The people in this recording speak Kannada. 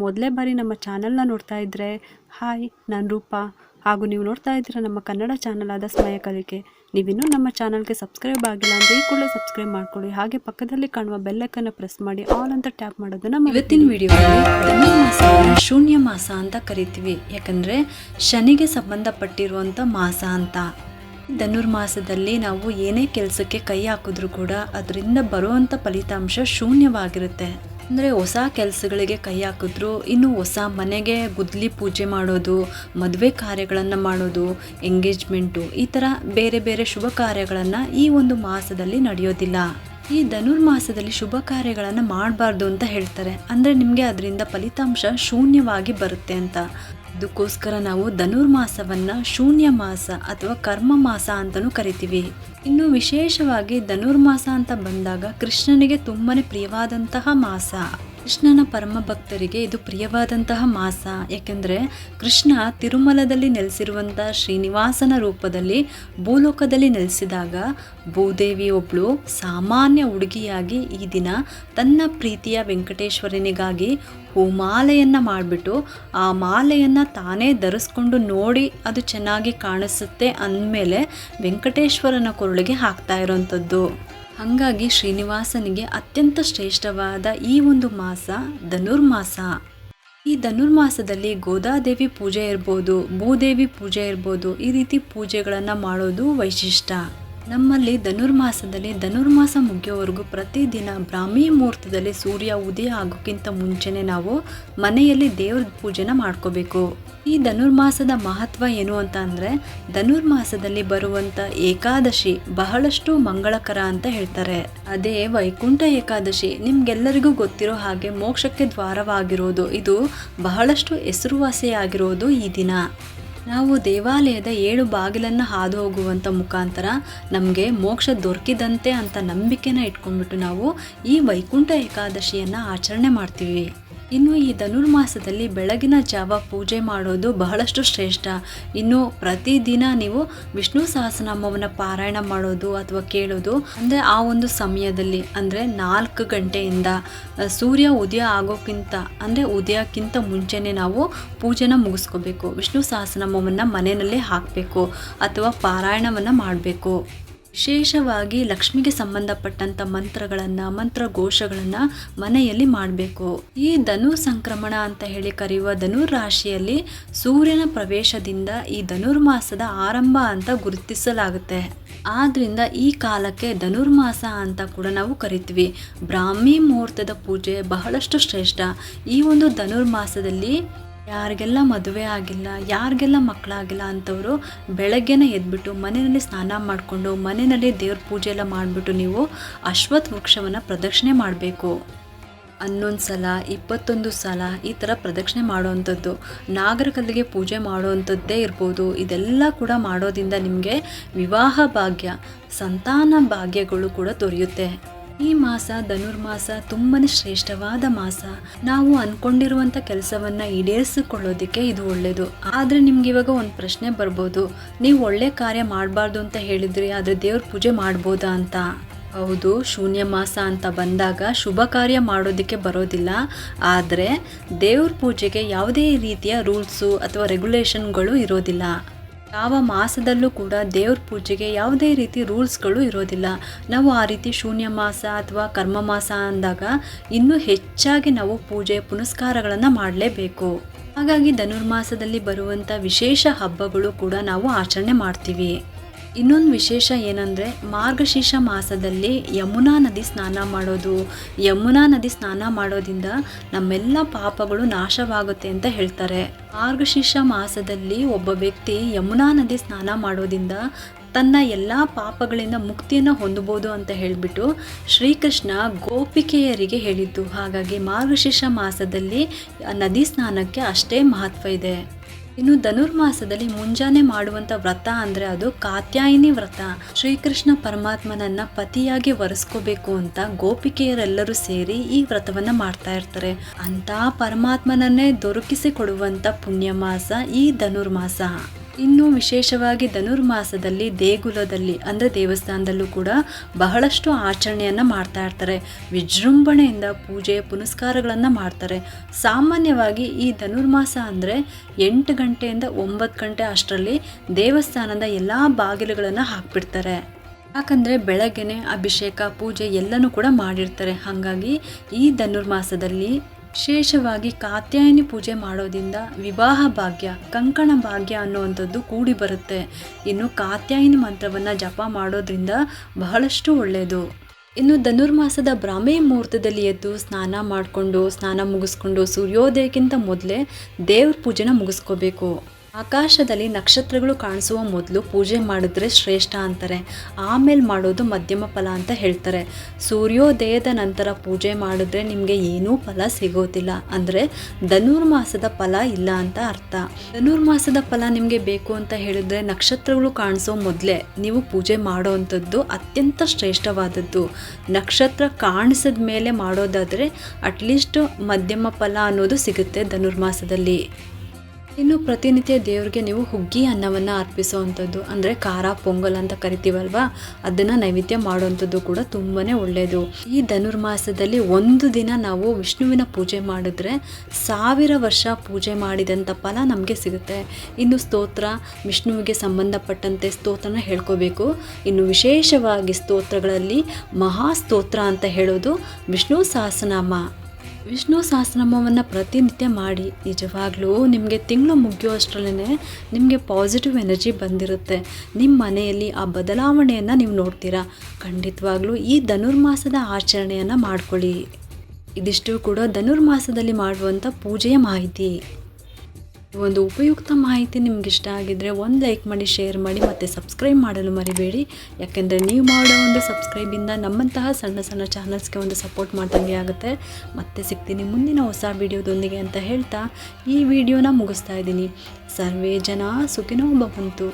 ಮೊದಲೇ ಬಾರಿ ನಮ್ಮ ಚಾನಲ್ನ ನೋಡ್ತಾ ಇದ್ದರೆ ಹಾಯ್, ನಾನು ರೂಪಾ. ಹಾಗೂ ನೀವು ನೋಡ್ತಾ ಇದ್ದೀರಾ ನಮ್ಮ ಕನ್ನಡ ಚಾನಲ್ ಆದ ಸ್ಮಯ ಕಲಿಕೆ. ನೀವಿನ್ನೂ ನಮ್ಮ ಚಾನಲ್ಗೆ ಸಬ್ಸ್ಕ್ರೈಬ್ ಆಗಿಲ್ಲ ಅಂದರೆ ಈ ಕೂಡಲೇ ಸಬ್ಸ್ಕ್ರೈಬ್ ಮಾಡ್ಕೊಳ್ಳಿ. ಹಾಗೆ ಪಕ್ಕದಲ್ಲಿ ಕಾಣುವ ಬೆಲ್ಲೈಕನ್ನು ಪ್ರೆಸ್ ಮಾಡಿ ಆಲ್ ಅಂತ ಟ್ಯಾಪ್ ಮಾಡೋದನ್ನು ಇವತ್ತಿನ ವಿಡಿಯೋದಲ್ಲಿ ಧನುರ್ಮಾಸವನ್ನು ಶೂನ್ಯ ಮಾಸ ಅಂತ ಕರಿತೀವಿ. ಯಾಕಂದರೆ ಶನಿಗೆ ಸಂಬಂಧಪಟ್ಟಿರುವಂಥ ಮಾಸ ಅಂತ. ಧನುರ್ಮಾಸದಲ್ಲಿ ನಾವು ಏನೇ ಕೆಲಸಕ್ಕೆ ಕೈ ಹಾಕಿದ್ರೂ ಕೂಡ ಅದರಿಂದ ಬರುವಂಥ ಫಲಿತಾಂಶ ಶೂನ್ಯವಾಗಿರುತ್ತೆ. ಅಂದರೆ ಹೊಸ ಕೆಲಸಗಳಿಗೆ ಕೈ ಹಾಕಿದ್ರು, ಇನ್ನು ಹೊಸ ಮನೆಗೆ ಗುದ್ದಲಿ ಪೂಜೆ ಮಾಡೋದು, ಮದುವೆ ಕಾರ್ಯಗಳನ್ನು ಮಾಡೋದು, ಎಂಗೇಜ್ಮೆಂಟು, ಈ ಥರ ಬೇರೆ ಬೇರೆ ಶುಭ ಕಾರ್ಯಗಳನ್ನು ಈ ಒಂದು ಮಾಸದಲ್ಲಿ ನಡೆಯೋದಿಲ್ಲ. ಈ ಧನುರ್ಮಾಸದಲ್ಲಿ ಶುಭ ಕಾರ್ಯಗಳನ್ನು ಮಾಡಬಾರ್ದು ಅಂತ ಹೇಳ್ತಾರೆ. ಅಂದರೆ ನಿಮಗೆ ಅದರಿಂದ ಫಲಿತಾಂಶ ಶೂನ್ಯವಾಗಿ ಬರುತ್ತೆ ಅಂತ. ಅದಕ್ಕೋಸ್ಕರ ನಾವು ಧನುರ್ಮಾಸವನ್ನು ಶೂನ್ಯ ಮಾಸ ಅಥವಾ ಕರ್ಮ ಮಾಸ ಅಂತಲೂ ಕರಿತೀವಿ. ಇನ್ನು ವಿಶೇಷವಾಗಿ ಧನುರ್ಮಾಸ ಅಂತ ಬಂದಾಗ ಕೃಷ್ಣನಿಗೆ ತುಂಬಾ ಪ್ರಿಯವಾದಂತಹ ಮಾಸ. ಕೃಷ್ಣನ ಪರಮ ಭಕ್ತರಿಗೆ ಇದು ಪ್ರಿಯವಾದಂತಹ ಮಾಸ. ಯಾಕೆಂದರೆ ಕೃಷ್ಣ ತಿರುಮಲದಲ್ಲಿ ನೆಲೆಸಿರುವಂಥ ಶ್ರೀನಿವಾಸನ ರೂಪದಲ್ಲಿ ಭೂಲೋಕದಲ್ಲಿ ನೆಲೆಸಿದಾಗ ಭೂದೇವಿ ಒಬ್ಬಳು ಸಾಮಾನ್ಯ ಹುಡುಗಿಯಾಗಿ ಈ ದಿನ ತನ್ನ ಪ್ರೀತಿಯ ವೆಂಕಟೇಶ್ವರನಿಗಾಗಿ ಹೂಮಾಲೆಯನ್ನು ಮಾಡಿಬಿಟ್ಟು ಆ ಮಾಲೆಯನ್ನು ತಾನೇ ಧರಿಸ್ಕೊಂಡು ನೋಡಿ ಅದು ಚೆನ್ನಾಗಿ ಕಾಣಿಸುತ್ತೆ ಅಂದಮೇಲೆ ವೆಂಕಟೇಶ್ವರನ ಕೊರಳಿಗೆ ಹಾಕ್ತಾ ಇರೋವಂಥದ್ದು. ಹಾಗಾಗಿ ಶ್ರೀನಿವಾಸನಿಗೆ ಅತ್ಯಂತ ಶ್ರೇಷ್ಠವಾದ ಈ ಒಂದು ಮಾಸ ಧನುರ್ಮಾಸ. ಈ ಧನುರ್ಮಾಸದಲ್ಲಿ ಗೋದಾದೇವಿ ಪೂಜೆ ಇರ್ಬೋದು, ಭೂದೇವಿ ಪೂಜೆ ಇರ್ಬೋದು, ಈ ರೀತಿ ಪೂಜೆಗಳನ್ನು ಮಾಡೋದು ವೈಶಿಷ್ಟ್ಯ. ನಮ್ಮಲ್ಲಿ ಧನುರ್ಮಾಸ ಮುಗಿಯೋವರೆಗೂ ಪ್ರತಿದಿನ ಬ್ರಾಹ್ಮಿ ಮುಹೂರ್ತದಲ್ಲಿ ಸೂರ್ಯ ಉದಯ ಆಗೋಕ್ಕಿಂತ ಮುಂಚೆನೇ ನಾವು ಮನೆಯಲ್ಲಿ ದೇವ್ರ ಪೂಜೆನ ಮಾಡ್ಕೋಬೇಕು. ಈ ಧನುರ್ಮಾಸದ ಮಹತ್ವ ಏನು ಅಂತ ಅಂದರೆ, ಧನುರ್ಮಾಸದಲ್ಲಿ ಬರುವಂಥ ಏಕಾದಶಿ ಬಹಳಷ್ಟು ಮಂಗಳಕರ ಅಂತ ಹೇಳ್ತಾರೆ. ಅದೇ ವೈಕುಂಠ ಏಕಾದಶಿ ನಿಮ್ಗೆಲ್ಲರಿಗೂ ಗೊತ್ತಿರೋ ಹಾಗೆ ಮೋಕ್ಷಕ್ಕೆ ದ್ವಾರವಾಗಿರೋದು. ಇದು ಬಹಳಷ್ಟು ಹೆಸರುವಾಸಿಯಾಗಿರೋದು ಈ ದಿನ. ನಾವು ದೇವಾಲಯದ 7 ಬಾಗಿಲನ್ನು ಹಾದು ಹೋಗುವಂಥ ಮುಖಾಂತರ ನಮಗೆ ಮೋಕ್ಷ ದೊರಕಿದಂತೆ ಅಂತ ನಂಬಿಕೆನ ಇಟ್ಕೊಂಡ್ಬಿಟ್ಟು ನಾವು ಈ ವೈಕುಂಠ ಏಕಾದಶಿಯನ್ನು ಆಚರಣೆ ಮಾಡ್ತೀವಿ. ಇನ್ನು ಈ ಧನುರ್ಮಾಸದಲ್ಲಿ ಬೆಳಗಿನ ಜಾವ ಪೂಜೆ ಮಾಡೋದು ಬಹಳಷ್ಟು ಶ್ರೇಷ್ಠ. ಇನ್ನು ಪ್ರತಿದಿನ ನೀವು ವಿಷ್ಣು ಸಹಸ್ರನಾಮವನ್ನು ಪಾರಾಯಣ ಮಾಡೋದು ಅಥವಾ ಕೇಳೋದು. ಅಂದರೆ ಆ ಒಂದು ಸಮಯದಲ್ಲಿ ಅಂದರೆ 4 ಗಂಟೆಯಿಂದ ಸೂರ್ಯ ಉದಯ ಆಗೋಕ್ಕಿಂತ ಅಂದರೆ ಉದಯಕ್ಕಿಂತ ಮುಂಚೆನೇ ನಾವು ಪೂಜೆನ ಮುಗಿಸ್ಕೋಬೇಕು. ವಿಷ್ಣು ಸಹಸ್ರನಾಮವನ್ನು ಮನೆಯಲ್ಲೇ ಹಾಕಬೇಕು ಅಥವಾ ಪಾರಾಯಣವನ್ನು ಮಾಡಬೇಕು. ವಿಶೇಷವಾಗಿ ಲಕ್ಷ್ಮಿಗೆ ಸಂಬಂಧಪಟ್ಟಂಥ ಮಂತ್ರಘೋಷಗಳನ್ನು ಮನೆಯಲ್ಲಿ ಮಾಡಬೇಕು. ಈ ಧನು ಸಂಕ್ರಮಣ ಅಂತ ಹೇಳಿ ಕರೆಯುವ ಧನುರ್ ರಾಶಿಯಲ್ಲಿ ಸೂರ್ಯನ ಪ್ರವೇಶದಿಂದ ಈ ಧನುರ್ಮಾಸದ ಆರಂಭ ಅಂತ ಗುರುತಿಸಲಾಗುತ್ತೆ. ಆದ್ರಿಂದ ಈ ಕಾಲಕ್ಕೆ ಧನುರ್ಮಾಸ ಅಂತ ಕೂಡ ನಾವು ಕರಿತೀವಿ. ಬ್ರಾಹ್ಮಿ ಮುಹೂರ್ತದ ಪೂಜೆ ಬಹಳಷ್ಟು ಶ್ರೇಷ್ಠ. ಈ ಒಂದು ಧನುರ್ಮಾಸದಲ್ಲಿ ಯಾರಿಗೆಲ್ಲ ಮದುವೆ ಆಗಿಲ್ಲ, ಯಾರಿಗೆಲ್ಲ ಮಕ್ಕಳಾಗಿಲ್ಲ ಅಂಥವರು ಬೆಳಗ್ಗೆನೇ ಎದ್ಬಿಟ್ಟು ಮನೆಯಲ್ಲಿ ಸ್ನಾನ ಮಾಡಿಕೊಂಡು ಮನೆಯಲ್ಲಿ ದೇವ್ರ ಪೂಜೆ ಎಲ್ಲ ಮಾಡಿಬಿಟ್ಟು ನೀವು ಅಶ್ವತ್ಥ ವೃಕ್ಷವನ್ನು ಪ್ರದಕ್ಷಿಣೆ ಮಾಡಬೇಕು. 11 ಸಲ 21 ಸಲ ಈ ಥರ ಪ್ರದಕ್ಷಿಣೆ ಮಾಡೋವಂಥದ್ದು. ನಾಗರಕಲ್ಲಿಗೆ ಪೂಜೆ ಮಾಡೋವಂಥದ್ದೇ ಇರ್ಬೋದು. ಇದೆಲ್ಲ ಕೂಡ ಮಾಡೋದ್ರಿಂದ ನಿಮಗೆ ವಿವಾಹ ಭಾಗ್ಯ, ಸಂತಾನ ಭಾಗ್ಯಗಳು ಕೂಡ ದೊರೆಯುತ್ತೆ. ಈ ಮಾಸ ಧನುರ್ಮಾಸ ತುಂಬಾ ಶ್ರೇಷ್ಠವಾದ ಮಾಸ. ನಾವು ಅಂದ್ಕೊಂಡಿರುವಂಥ ಕೆಲಸವನ್ನು ಈಡೇರಿಸಿಕೊಳ್ಳೋದಕ್ಕೆ ಇದು ಒಳ್ಳೆಯದು. ಆದರೆ ನಿಮ್ಗೆ ಇವಾಗ ಒಂದು ಪ್ರಶ್ನೆ ಬರ್ಬೋದು, ನೀವು ಒಳ್ಳೆ ಕಾರ್ಯ ಮಾಡಬಾರ್ದು ಅಂತ ಹೇಳಿದ್ರಿ, ಆದರೆ ದೇವ್ರ ಪೂಜೆ ಮಾಡ್ಬೋದಾ ಅಂತ. ಹೌದು, ಶೂನ್ಯ ಮಾಸ ಅಂತ ಬಂದಾಗ ಶುಭ ಕಾರ್ಯ ಮಾಡೋದಕ್ಕೆ ಬರೋದಿಲ್ಲ. ಆದರೆ ದೇವ್ರ ಪೂಜೆಗೆ ಯಾವುದೇ ರೀತಿಯ ರೂಲ್ಸು ಅಥವಾ ರೆಗ್ಯುಲೇಷನ್ಗಳು ಇರೋದಿಲ್ಲ. ಯಾವ ಮಾಸದಲ್ಲೂ ಕೂಡ ದೇವ್ರ ಪೂಜೆಗೆ ಯಾವುದೇ ರೀತಿ ರೂಲ್ಸ್ಗಳು ಇರೋದಿಲ್ಲ. ನಾವು ಆ ರೀತಿ ಶೂನ್ಯ ಮಾಸ ಅಥವಾ ಕರ್ಮ ಮಾಸ ಅಂದಾಗ ಇನ್ನೂ ಹೆಚ್ಚಾಗಿ ನಾವು ಪೂಜೆ ಪುನಸ್ಕಾರಗಳನ್ನು ಮಾಡಲೇಬೇಕು. ಹಾಗಾಗಿ ಧನುರ್ಮಾಸದಲ್ಲಿ ಬರುವಂಥ ವಿಶೇಷ ಹಬ್ಬಗಳು ಕೂಡ ನಾವು ಆಚರಣೆ ಮಾಡ್ತೀವಿ. ಇನ್ನೊಂದು ವಿಶೇಷ ಏನಂದರೆ, ಮಾರ್ಗಶೀರ್ಷ ಮಾಸದಲ್ಲಿ ಯಮುನಾ ನದಿ ಸ್ನಾನ ಮಾಡೋದು. ಯಮುನಾ ನದಿ ಸ್ನಾನ ಮಾಡೋದ್ರಿಂದ ನಮ್ಮೆಲ್ಲ ಪಾಪಗಳು ನಾಶವಾಗುತ್ತೆ ಅಂತ ಹೇಳ್ತಾರೆ. ಮಾರ್ಗಶೀರ್ಷ ಮಾಸದಲ್ಲಿ ಒಬ್ಬ ವ್ಯಕ್ತಿ ಯಮುನಾ ನದಿ ಸ್ನಾನ ಮಾಡೋದ್ರಿಂದ ತನ್ನ ಎಲ್ಲ ಪಾಪಗಳಿಂದ ಮುಕ್ತಿಯನ್ನು ಹೊಂದಬಹುದು ಅಂತ ಹೇಳಿಬಿಟ್ಟು ಶ್ರೀಕೃಷ್ಣ ಗೋಪಿಕೆಯರಿಗೆ ಹೇಳಿದ್ದು. ಹಾಗಾಗಿ ಮಾರ್ಗಶೀರ್ಷ ಮಾಸದಲ್ಲಿ ನದಿ ಸ್ನಾನಕ್ಕೆ ಅಷ್ಟೇ ಮಹತ್ವ ಇದೆ. ಇನ್ನು ಧನುರ್ಮಾಸದಲ್ಲಿ ಮುಂಜಾನೆ ಮಾಡುವಂಥ ವ್ರತ ಅಂದರೆ ಅದು ಕಾತ್ಯಾಯಿನಿ ವ್ರತ. ಶ್ರೀಕೃಷ್ಣ ಪರಮಾತ್ಮನನ್ನ ಪತಿಯಾಗಿ ವರಿಸ್ಕೋಬೇಕು ಅಂತ ಗೋಪಿಕೆಯರೆಲ್ಲರೂ ಸೇರಿ ಈ ವ್ರತವನ್ನು ಮಾಡ್ತಾ ಇರ್ತಾರೆ. ಅಂತ ಪರಮಾತ್ಮನನ್ನೇ ದೊರಕಿಸಿ ಕೊಡುವಂಥ ಪುಣ್ಯ ಮಾಸ ಈ ಧನುರ್ಮಾಸ. ಇನ್ನು ವಿಶೇಷವಾಗಿ ಧನುರ್ಮಾಸದಲ್ಲಿ ದೇಗುಲದಲ್ಲಿ ಅಂದರೆ ದೇವಸ್ಥಾನದಲ್ಲೂ ಕೂಡ ಬಹಳಷ್ಟು ಆಚರಣೆಯನ್ನು ಮಾಡ್ತಾ ಇರ್ತಾರೆ. ವಿಜೃಂಭಣೆಯಿಂದ ಪೂಜೆ ಪುನಸ್ಕಾರಗಳನ್ನು ಮಾಡ್ತಾರೆ. ಸಾಮಾನ್ಯವಾಗಿ ಈ ಧನುರ್ಮಾಸ ಅಂದರೆ 8 ಗಂಟೆಯಿಂದ 9 ಗಂಟೆ ಅಷ್ಟರಲ್ಲಿ ದೇವಸ್ಥಾನದ ಎಲ್ಲ ಬಾಗಿಲುಗಳನ್ನು ಹಾಕ್ಬಿಡ್ತಾರೆ. ಯಾಕಂದರೆ ಬೆಳಗ್ಗೆನೆ ಅಭಿಷೇಕ ಪೂಜೆ ಎಲ್ಲನೂ ಕೂಡ ಮಾಡಿರ್ತಾರೆ. ಹಾಗಾಗಿ ಈ ಧನುರ್ಮಾಸದಲ್ಲಿ ವಿಶೇಷವಾಗಿ ಕಾತ್ಯಾಯನಿ ಪೂಜೆ ಮಾಡೋದ್ರಿಂದ ವಿವಾಹ ಭಾಗ್ಯ ಕಂಕಣ ಭಾಗ್ಯ ಅನ್ನುವಂಥದ್ದು ಕೂಡಿ ಬರುತ್ತೆ. ಇನ್ನು ಕಾತ್ಯಾಯನಿ ಮಂತ್ರವನ್ನು ಜಪ ಮಾಡೋದ್ರಿಂದ ಬಹಳಷ್ಟು ಒಳ್ಳೆಯದು. ಇನ್ನು ಧನುರ್ಮಾಸದ ಬ್ರಾಹ್ಮಿ ಮುಹೂರ್ತದಲ್ಲಿ ಎದ್ದು ಸ್ನಾನ ಮುಗಿಸ್ಕೊಂಡು ಸೂರ್ಯೋದಯಕ್ಕಿಂತ ಮೊದಲೇ ದೇವ್ರ ಪೂಜೆನ ಮುಗಿಸ್ಕೋಬೇಕು. ಆಕಾಶದಲ್ಲಿ ನಕ್ಷತ್ರಗಳು ಕಾಣಿಸುವ ಮೊದಲು ಪೂಜೆ ಮಾಡಿದ್ರೆ ಶ್ರೇಷ್ಠ ಅಂತಾರೆ. ಆಮೇಲೆ ಮಾಡೋದು ಮಧ್ಯಮ ಫಲ ಅಂತ ಹೇಳ್ತಾರೆ. ಸೂರ್ಯೋದಯದ ನಂತರ ಪೂಜೆ ಮಾಡಿದ್ರೆ ನಿಮಗೆ ಏನೂ ಫಲ ಸಿಗೋದಿಲ್ಲ, ಅಂದರೆ ಧನುರ್ಮಾಸದ ಫಲ ಇಲ್ಲ ಅಂತ ಅರ್ಥ. ಧನುರ್ಮಾಸದ ಫಲ ನಿಮಗೆ ಬೇಕು ಅಂತ ಹೇಳಿದ್ರೆ ನಕ್ಷತ್ರಗಳು ಕಾಣಿಸೋ ಮೊದಲೇ ನೀವು ಪೂಜೆ ಮಾಡೋ ಅಂಥದ್ದು ಅತ್ಯಂತ ಶ್ರೇಷ್ಠವಾದದ್ದು. ನಕ್ಷತ್ರ ಕಾಣಿಸಿದ ಮೇಲೆ ಮಾಡೋದಾದರೆ ಅಟ್ಲೀಸ್ಟ್ ಮಧ್ಯಮ ಫಲ ಅನ್ನೋದು ಸಿಗುತ್ತೆ ಧನುರ್ಮಾಸದಲ್ಲಿ. ಇನ್ನು ಪ್ರತಿನಿತ್ಯ ದೇವರಿಗೆ ನೀವು ಹುಗ್ಗಿ ಅನ್ನವನ್ನು ಅರ್ಪಿಸುವಂಥದ್ದು, ಅಂದರೆ ಖಾರ ಪೊಂಗಲ್ ಅಂತ ಕರಿತೀವಲ್ವಾ, ಅದನ್ನು ನೈವೇದ್ಯ ಮಾಡುವಂಥದ್ದು ಕೂಡ ತುಂಬಾ ಒಳ್ಳೆಯದು. ಈ ಧನುರ್ಮಾಸದಲ್ಲಿ ಒಂದು ದಿನ ನಾವು ವಿಷ್ಣುವಿನ ಪೂಜೆ ಮಾಡಿದ್ರೆ 1000 ವರ್ಷ ಪೂಜೆ ಮಾಡಿದಂಥ ಫಲ ನಮಗೆ ಸಿಗುತ್ತೆ. ಇನ್ನು ಸ್ತೋತ್ರ, ವಿಷ್ಣುವಿಗೆ ಸಂಬಂಧಪಟ್ಟಂತೆ ಸ್ತೋತ್ರನ ಹೇಳ್ಕೋಬೇಕು. ಇನ್ನು ವಿಶೇಷವಾಗಿ ಸ್ತೋತ್ರಗಳಲ್ಲಿ ಮಹಾಸ್ತೋತ್ರ ಅಂತ ಹೇಳೋದು ವಿಷ್ಣು ಸಹಸ್ರನಾಮ. ವಿಷ್ಣು ಸಹಸ್ರನಾಮವನ್ನು ಪ್ರತಿನಿತ್ಯ ಮಾಡಿ. ನಿಜವಾಗ್ಲೂ ನಿಮಗೆ ತಿಂಗಳು ಮುಗಿಯುವಷ್ಟರಲ್ಲೇ ನಿಮಗೆ ಪಾಸಿಟಿವ್ ಎನರ್ಜಿ ಬಂದಿರುತ್ತೆ. ನಿಮ್ಮ ಮನೆಯಲ್ಲಿ ಆ ಬದಲಾವಣೆಯನ್ನು ನೀವು ನೋಡ್ತೀರಾ. ಖಂಡಿತವಾಗ್ಲೂ ಈ ಧನುರ್ಮಾಸದ ಆಚರಣೆಯನ್ನು ಮಾಡ್ಕೊಳ್ಳಿ. ಇದಿಷ್ಟು ಕೂಡ ಧನುರ್ಮಾಸದಲ್ಲಿ ಮಾಡುವಂಥ ಪೂಜೆಯ ಮಾಹಿತಿ. ಒಂದು ಉಪಯುಕ್ತ ಮಾಹಿತಿ ನಿಮ್ಗೆ ಇಷ್ಟ ಆಗಿದ್ದರೆ ಒಂದು ಲೈಕ್ ಮಾಡಿ, ಶೇರ್ ಮಾಡಿ ಮತ್ತು ಸಬ್ಸ್ಕ್ರೈಬ್ ಮಾಡಲು ಮರಿಬೇಡಿ. ಯಾಕೆಂದರೆ ನೀವು ಮಾಡೋ ಒಂದು ಸಬ್ಸ್ಕ್ರೈಬಿಂದ ನಮ್ಮಂತಹ ಸಣ್ಣ ಸಣ್ಣ ಚಾನಲ್ಸ್ಗೆ ಒಂದು ಸಪೋರ್ಟ್ ಮಾಡ್ದಂಗೆ ಆಗುತ್ತೆ. ಮತ್ತೆ ಸಿಗ್ತೀನಿ ಮುಂದಿನ ಹೊಸ ವಿಡಿಯೋದೊಂದಿಗೆ ಅಂತ ಹೇಳ್ತಾ ಈ ವಿಡಿಯೋನ ಮುಗಿಸ್ತಾ ಇದ್ದೀನಿ. ಸರ್ವೇ ಜನ ಸುಖಿನೋ ಭವಂತು.